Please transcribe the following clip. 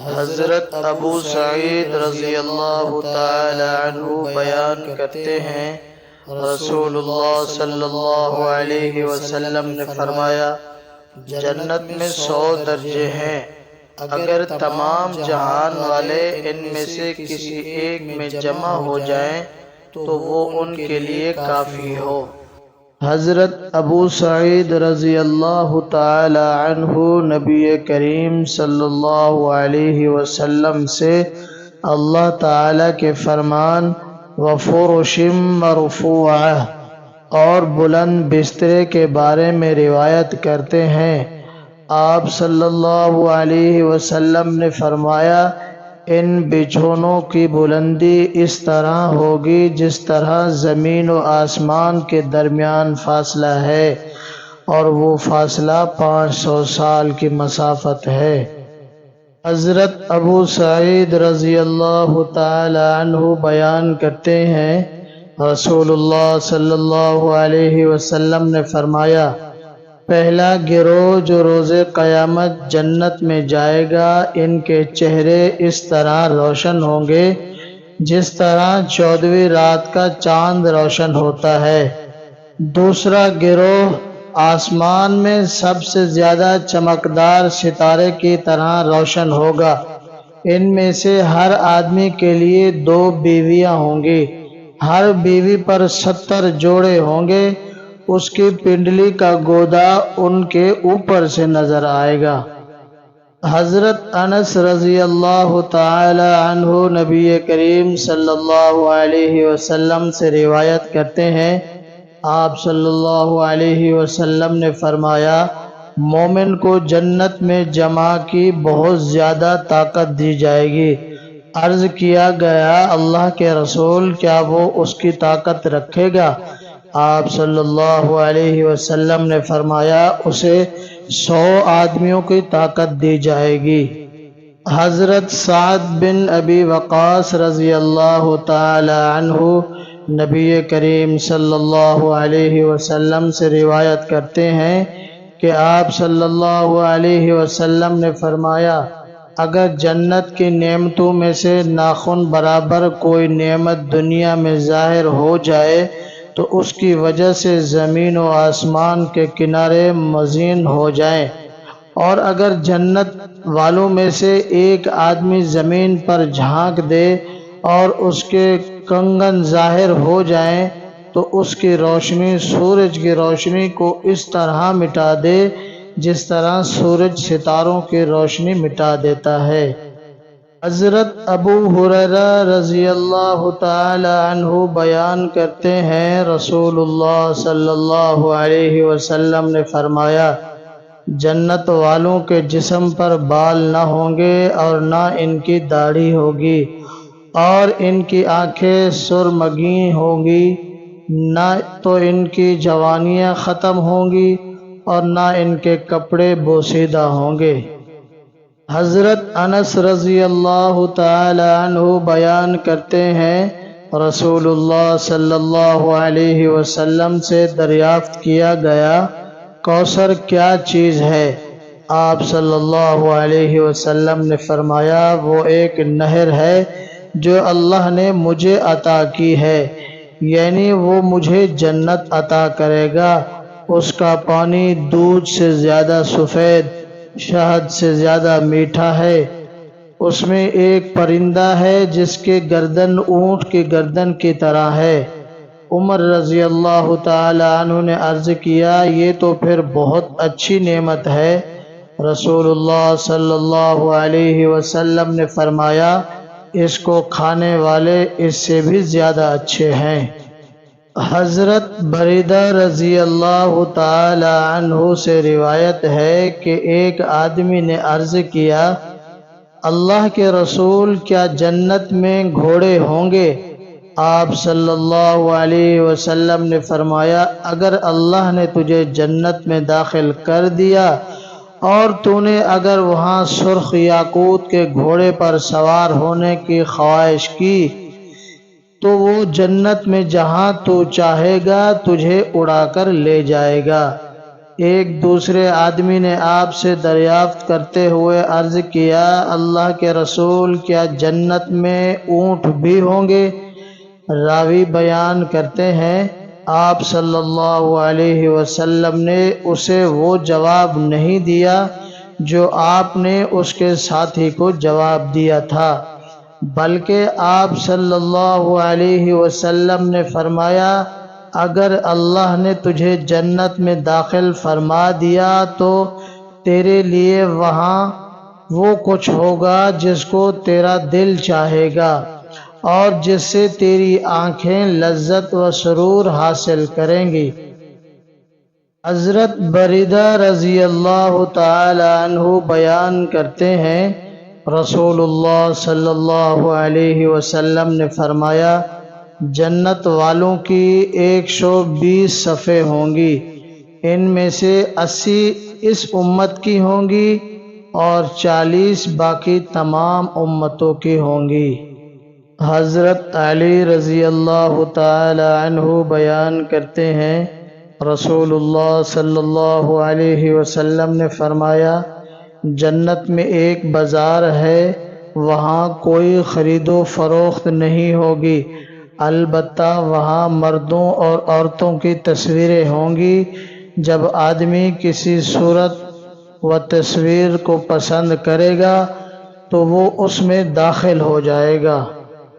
حضرت ابو سعید رضی اللہ تعالی عنہ بیان کرتے ہیں، رسول اللہ صلی اللہ علیہ وسلم نے فرمایا، جنت میں 100 درجے ہیں، اگر تمام جہان والے ان میں سے کسی ایک میں جمع ہو جائیں تو وہ ان کے لیے کافی ہو۔ حضرت ابو سعید رضی اللہ تعالی عنہ نبی کریم صلی اللہ علیہ وسلم سے اللہ تعالی کے فرمان وفرش مرفوعہ اور بلند بسترے کے بارے میں روایت کرتے ہیں۔ آپ صلی اللہ علیہ وسلم نے فرمایا، ان بچھونوں کی بلندی اس طرح ہوگی جس طرح زمین و آسمان کے درمیان فاصلہ ہے، اور وہ فاصلہ 500 سال کی مسافت ہے۔ حضرت ابو سعید رضی اللہ تعالی عنہ بیان کرتے ہیں، رسول اللہ صلی اللہ علیہ وسلم نے فرمایا، پہلا گروہ جو روز قیامت جنت میں جائے گا، ان کے چہرے اس طرح روشن ہوں گے جس طرح 14ویں رات کا چاند روشن ہوتا ہے۔ دوسرا گروہ آسمان میں سب سے زیادہ چمکدار ستارے کی طرح روشن ہوگا۔ ان میں سے ہر آدمی کے لیے 2 بیویاں ہوں گی، ہر بیوی پر 70 جوڑے ہوں گے، اس کی پنڈلی کا گودا ان کے اوپر سے نظر آئے گا۔ حضرت انس رضی اللہ تعالی عنہ نبی کریم صلی اللہ علیہ وسلم سے روایت کرتے ہیں، آپ صلی اللہ علیہ وسلم نے فرمایا، مومن کو جنت میں جمع کی بہت زیادہ طاقت دی جائے گی۔ عرض کیا گیا، اللہ کے رسول، کیا وہ اس کی طاقت رکھے گا؟ آپ صلی اللہ علیہ وسلم نے فرمایا، اسے 100 آدمیوں کی طاقت دی جائے گی۔ حضرت سعد بن ابی وقاص رضی اللہ تعالی عنہ نبی کریم صلی اللہ علیہ وسلم سے روایت کرتے ہیں کہ آپ صلی اللہ علیہ وسلم نے فرمایا، اگر جنت کی نعمتوں میں سے ناخن برابر کوئی نعمت دنیا میں ظاہر ہو جائے تو اس کی وجہ سے زمین و آسمان کے کنارے مزین ہو جائیں، اور اگر جنت والوں میں سے ایک آدمی زمین پر جھانک دے اور اس کے کنگن ظاہر ہو جائیں تو اس کی روشنی سورج کی روشنی کو اس طرح مٹا دے جس طرح سورج ستاروں کی روشنی مٹا دیتا ہے۔ حضرت ابو ہریرہ رضی اللہ تعالی عنہ بیان کرتے ہیں، رسول اللہ صلی اللہ علیہ وسلم نے فرمایا، جنت والوں کے جسم پر بال نہ ہوں گے اور نہ ان کی داڑھی ہوگی، اور ان کی آنکھیں سرمگی ہوں گی، نہ تو ان کی جوانیاں ختم ہوں گی اور نہ ان کے کپڑے بوسیدہ ہوں گے۔ حضرت انس رضی اللہ تعالی عنہ بیان کرتے ہیں، رسول اللہ صلی اللہ علیہ وسلم سے دریافت کیا گیا، کوثر کیا چیز ہے؟ آپ صلی اللہ علیہ وسلم نے فرمایا، وہ ایک نہر ہے جو اللہ نے مجھے عطا کی ہے، یعنی وہ مجھے جنت عطا کرے گا، اس کا پانی دودھ سے زیادہ سفید، شہد سے زیادہ میٹھا ہے، اس میں ایک پرندہ ہے جس کی گردن اونٹ کی گردن کی طرح ہے۔ عمر رضی اللہ تعالی عنہ نے عرض کیا، یہ تو پھر بہت اچھی نعمت ہے۔ رسول اللہ صلی اللہ علیہ وسلم نے فرمایا، اس کو کھانے والے اس سے بھی زیادہ اچھے ہیں۔ حضرت بریدہ رضی اللہ تعالی عنہ سے روایت ہے کہ ایک آدمی نے عرض کیا، اللہ کے رسول، کیا جنت میں گھوڑے ہوں گے؟ آپ صلی اللہ علیہ وسلم نے فرمایا، اگر اللہ نے تجھے جنت میں داخل کر دیا اور تو نے اگر وہاں سرخ یاقوت کے گھوڑے پر سوار ہونے کی خواہش کی تو وہ جنت میں جہاں تو چاہے گا تجھے اڑا کر لے جائے گا۔ ایک دوسرے آدمی نے آپ سے دریافت کرتے ہوئے عرض کیا، اللہ کے رسول، کیا جنت میں اونٹ بھی ہوں گے؟ راوی بیان کرتے ہیں آپ صلی اللہ علیہ وسلم نے اسے وہ جواب نہیں دیا جو آپ نے اس کے ساتھی کو جواب دیا تھا، بلکہ آپ صلی اللہ علیہ وسلم نے فرمایا، اگر اللہ نے تجھے جنت میں داخل فرما دیا تو تیرے لیے وہاں وہ کچھ ہوگا جس کو تیرا دل چاہے گا اور جس سے تیری آنکھیں لذت و سرور حاصل کریں گی۔ حضرت بریدہ رضی اللہ تعالی عنہ بیان کرتے ہیں، رسول اللہ صلی اللہ علیہ وسلم نے فرمایا، جنت والوں کی 120 صفیں ہوں گی، ان میں سے 80 اس امت کی ہوں گی اور 40 باقی تمام امتوں کی ہوں گی۔ حضرت علی رضی اللہ تعالی عنہ بیان کرتے ہیں، رسول اللہ صلی اللہ علیہ وسلم نے فرمایا، جنت میں ایک بازار ہے، وہاں کوئی خرید و فروخت نہیں ہوگی، البتہ وہاں مردوں اور عورتوں کی تصویریں ہوں گی۔ جب آدمی کسی صورت و تصویر کو پسند کرے گا تو وہ اس میں داخل ہو جائے گا۔